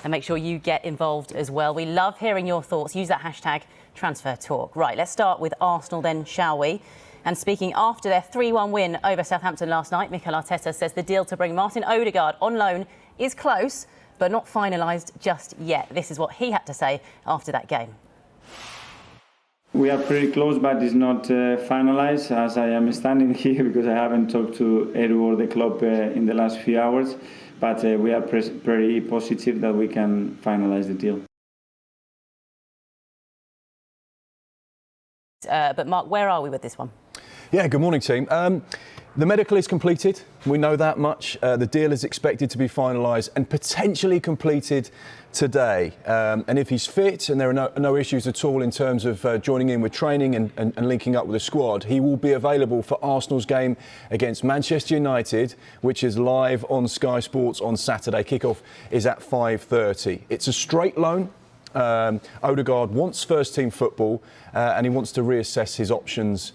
and make sure you get involved as well. We love hearing your thoughts. Use that hashtag Transfer Talk. Right, let's start with Arsenal then, shall we? And speaking after their 3-1 win over Southampton last night, Mikel Arteta says the deal to bring Martin Odegaard on loan is close, but not finalised just yet. This is what he had to say after that game. We are pretty close, but it's not finalised, as I am standing here, because I haven't talked to Edu or the club in the last few hours. But we are pretty positive that we can finalise the deal. But Mark, where are we with this one? Yeah, good morning, team. The medical is completed. We know that much. The deal is expected to be finalised and potentially completed today. And if he's fit and there are no issues at all in terms of joining in with training and linking up with the squad, he will be available for Arsenal's game against Manchester United, which is live on Sky Sports on Saturday. Kickoff is at 5:30. It's a straight loan. Ødegaard wants first-team football and he wants to reassess his options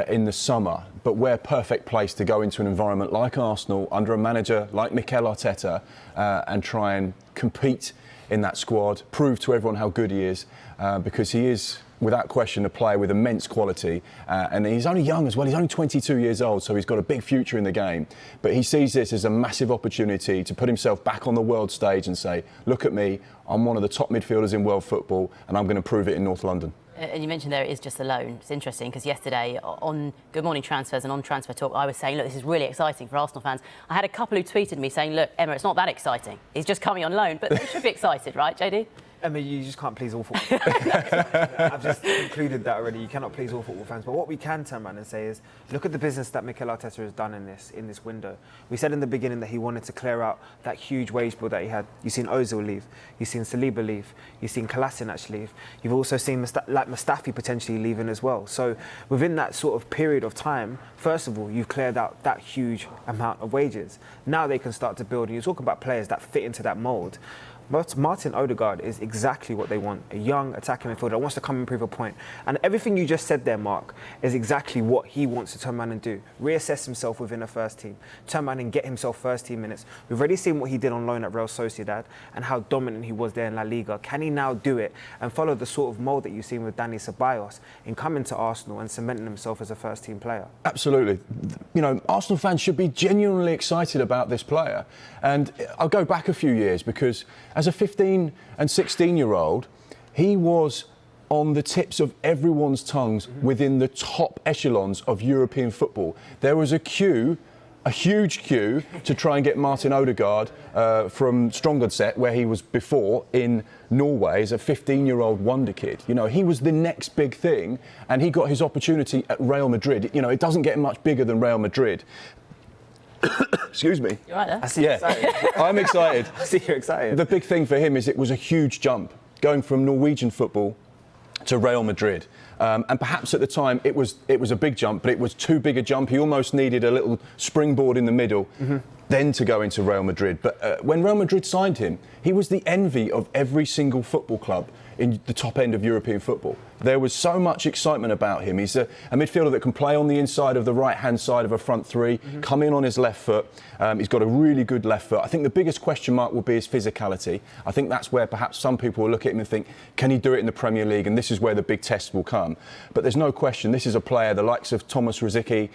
in the summer, but we're perfect place to go into an environment like Arsenal under a manager like Mikel Arteta and try and compete in that squad, prove to everyone how good he is, because he is without question a player with immense quality, and he's only young as well. He's only 22 years old, so he's got a big future in the game, but he sees this as a massive opportunity to put himself back on the world stage and say, look at me, I'm one of the top midfielders in world football and I'm going to prove it in North London. And you mentioned there it is just a loan. It's interesting because yesterday on Good Morning Transfers and on Transfer Talk, I was saying, look, this is really exciting for Arsenal fans. I had a couple who tweeted me saying, look, Emma, it's not that exciting. He's just coming on loan, but they should be excited, right, Jaydee? I mean, you just can't please all football fans. I've just concluded that already. You cannot please all football fans. But what we can turn around and say is, look at the business that Mikel Arteta has done in this window. We said in the beginning that he wanted to clear out that huge wage bill that he had. You've seen Ozil leave. You've seen Saliba leave. You've seen Kolasinac leave. You've also seen Mustafi potentially leaving as well. So within that sort of period of time, first of all, you've cleared out that huge amount of wages. Now they can start to build. And you're talking about players that fit into that mould. But Martin Odegaard is exactly what they want, a young attacking midfielder that wants to come and prove a point. And everything you just said there, Mark, is exactly what he wants to turn around and do. Reassess himself within a first team, turn around and get himself first team minutes. We've already seen what he did on loan at Real Sociedad and how dominant he was there in La Liga. Can he now do it and follow the sort of mould that you've seen with Dani Ceballos in coming to Arsenal and cementing himself as a first team player? Absolutely. You know, Arsenal fans should be genuinely excited about this player. And I'll go back a few years because as a 15 and 16-year-old, he was on the tips of everyone's tongues within the top echelons of European football. There was a huge queue to try and get Martin Odegaard from Strongset, where he was before in Norway, as a 15-year-old wonder kid. You know, he was the next big thing, and he got his opportunity at Real Madrid. You know, it doesn't get much bigger than Real Madrid. Excuse me. You're right there. I see you're excited. I'm excited. I see you're excited. The big thing for him is it was a huge jump, going from Norwegian football to Real Madrid. And perhaps at the time it was a big jump, but it was too big a jump. He almost needed a little springboard in the middle, then to go into Real Madrid. But when Real Madrid signed him, he was the envy of every single football club in the top end of European football. There was so much excitement about him. He's a midfielder that can play on the inside of the right-hand side of a front three, come in on his left foot. He's got a really good left foot. I think the biggest question mark will be his physicality. I think that's where perhaps some people will look at him and think, can he do it in the Premier League? And this is where the big test will come. But there's no question, this is a player, the likes of Thomas Rosicky,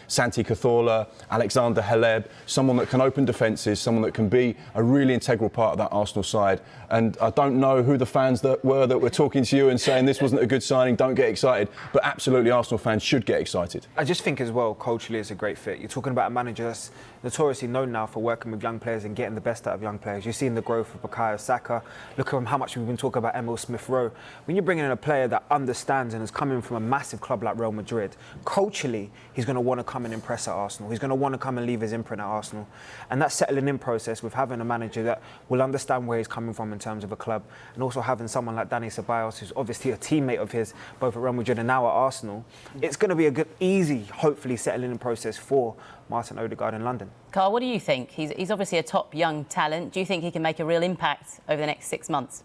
Santi Cazorla, Alexander Haleb, someone that can open defences, someone that can be a really integral part of that Arsenal side. And I don't know who the fans that were talking to you and saying this wasn't a good signing, don't get excited, but absolutely Arsenal fans should get excited. I just think as well, culturally it's a great fit. You're talking about a manager that's notoriously known now for working with young players and getting the best out of young players. You've seen the growth of Bukayo Saka. Look at how much we've been talking about Emil Smith-Rowe. When you're bringing in a player that understands and is coming from a massive club like Real Madrid, culturally he's going to want to come and impress at Arsenal. He's going to want to come and leave his imprint at Arsenal. And that settling in process with having a manager that will understand where he's coming from in terms of a club, and also having someone like Dani Ceballos, who's obviously a teammate of his, both at Real Madrid and now at Arsenal, it's going to be a good, easy, hopefully settling in process for Martin Odegaard in London. Karl, what do you think? He's obviously a top young talent. Do you think he can make a real impact over the next 6 months?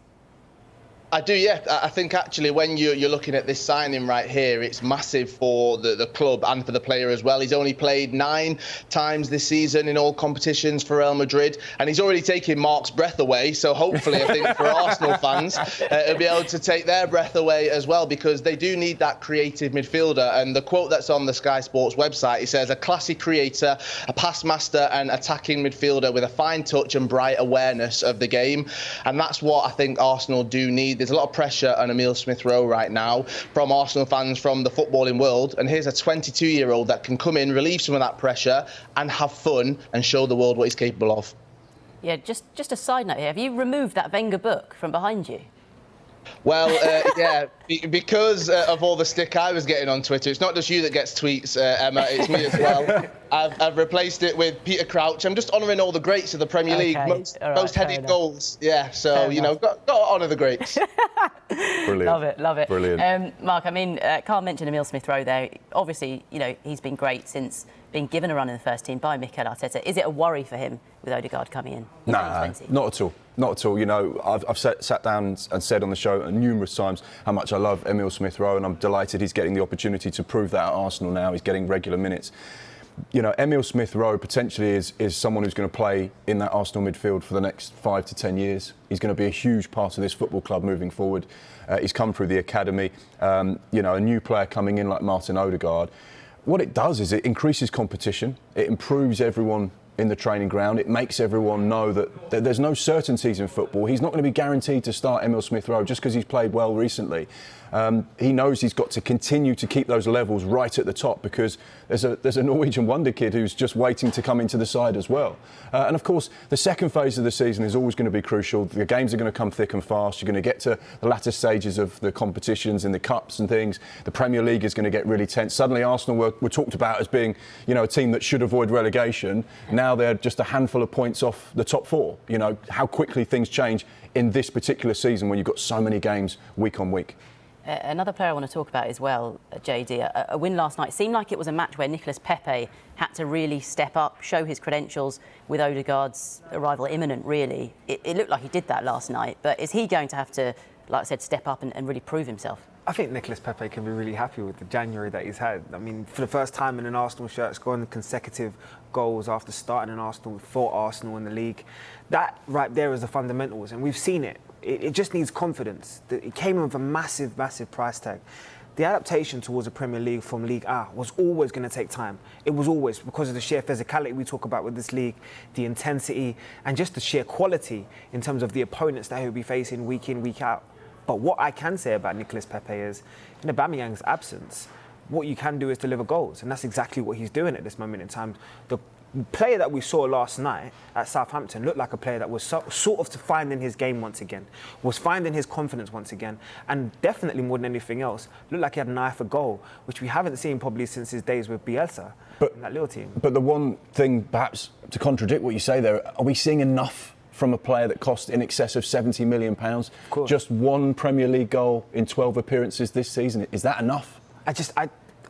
I do, yeah. I think actually when you're looking at this signing right here, it's massive for the club and for the player as well. He's only played 9 times this season in all competitions for Real Madrid, and he's already taken Mark's breath away. So hopefully, I think for Arsenal fans, he'll be able to take their breath away as well, because they do need that creative midfielder. And the quote that's on the Sky Sports website, it says, "A classy creator, a pass master and attacking midfielder with a fine touch and bright awareness of the game." And that's what I think Arsenal do need. There's a lot of pressure on Emile Smith-Rowe right now from Arsenal fans, from the footballing world. And here's a 22-year-old that can come in, relieve some of that pressure and have fun and show the world what he's capable of. Yeah, just a side note here. Have you removed that Wenger book from behind you? Well, yeah, because of all the stick I was getting on Twitter. It's not just you that gets tweets, Emma, it's me as well. I've replaced it with Peter Crouch. I'm just honouring all the greats of the Premier League. Most headed goals. Yeah, so, you know, got to honour the greats. Brilliant. Love it. Brilliant. Mark, I mean, Karl mentioned Emile Smith-Rowe there. Obviously, you know, he's been great since being given a run in the first team by Mikel Arteta. Is it a worry for him with Odegaard coming in? Nah, not at all. Not at all. You know, I've sat down and said on the show numerous times how much I love Emile Smith-Rowe, and I'm delighted he's getting the opportunity to prove that at Arsenal now. He's getting regular minutes. You know, Emile Smith-Rowe potentially is someone who's going to play in that Arsenal midfield for the next 5 to 10 years. He's going to be a huge part of this football club moving forward. He's come through the academy. You know, a new player coming in like Martin Odegaard. What it does is it increases competition. It improves everyone in the training ground. It makes everyone know that there's no certainties in football. He's not going to be guaranteed to start Emile Smith-Rowe just because he's played well recently. He knows he's got to continue to keep those levels right at the top, because there's a Norwegian wonder kid who's just waiting to come into the side as well. And of course, the second phase of the season is always going to be crucial. The games are going to come thick and fast. You're going to get to the latter stages of the competitions in the cups and things. The Premier League is going to get really tense. Suddenly, Arsenal were talked about as being, you know, a team that should avoid relegation. Now they're just a handful of points off the top 4. You know, how quickly things change in this particular season when you've got so many games week on week. Another player I want to talk about as well, Jaydee. A win last night seemed like it was a match where Nicolas Pepe had to really step up, show his credentials with Odegaard's arrival imminent, really. It looked like he did that last night, but is he going to have to, like I said, step up and really prove himself? I think Nicolas Pepe can be really happy with the January that he's had. I mean, for the first time in an Arsenal shirt, scoring consecutive goals after starting an Arsenal for Arsenal in the league. That right there is the fundamentals, and we've seen it. It just needs confidence. It came in with a massive, massive price tag. The adaptation towards the Premier League from Ligue A was always going to take time. It was always, because of the sheer physicality we talk about with this league, the intensity, and just the sheer quality in terms of the opponents that he'll be facing week in, week out. But what I can say about Nicolas Pepe is, in Aubameyang's absence, what you can do is deliver goals, and that's exactly what he's doing at this moment in time. The player that we saw last night at Southampton looked like a player that was sort of finding his game once again, was finding his confidence once again, and definitely more than anything else, looked like he had an eye for goal, which we haven't seen probably since his days with Bielsa in that little team. But the one thing, perhaps, to contradict what you say there, are we seeing enough from a player that cost in excess of £70 million? Just one Premier League goal in 12 appearances this season. Is that enough?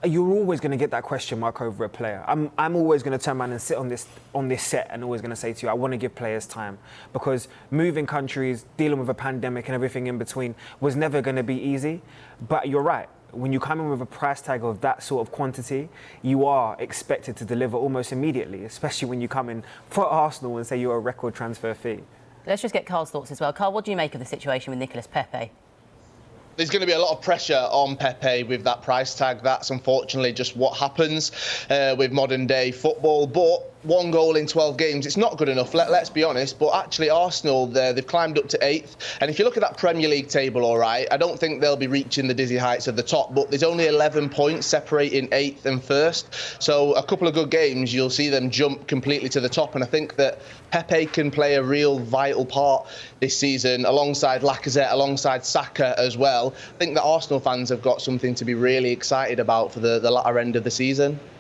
You're always going to get that question mark over a player. I'm always going to turn around and sit on this set and always going to say to you, I want to give players time, because moving countries, dealing with a pandemic and everything in between was never going to be easy. But you're right. When you come in with a price tag of that sort of quantity, you are expected to deliver almost immediately, especially when you come in for Arsenal and say you're a record transfer fee. Let's just get Karl's thoughts as well. Karl, what do you make of the situation with Nicolas Pepe? There's going to be a lot of pressure on Pepe with that price tag. That's unfortunately just what happens with modern day football. But one goal in 12 games, it's not good enough, let's be honest. But actually Arsenal, they've climbed up to 8th. And if you look at that Premier League table, all right, I don't think they'll be reaching the dizzy heights of the top. But there's only 11 points separating 8th and 1st. So a couple of good games, you'll see them jump completely to the top. And I think that Pepe can play a real vital part this season, alongside Lacazette, alongside Saka as well. I think that Arsenal fans have got something to be really excited about for the latter end of the season.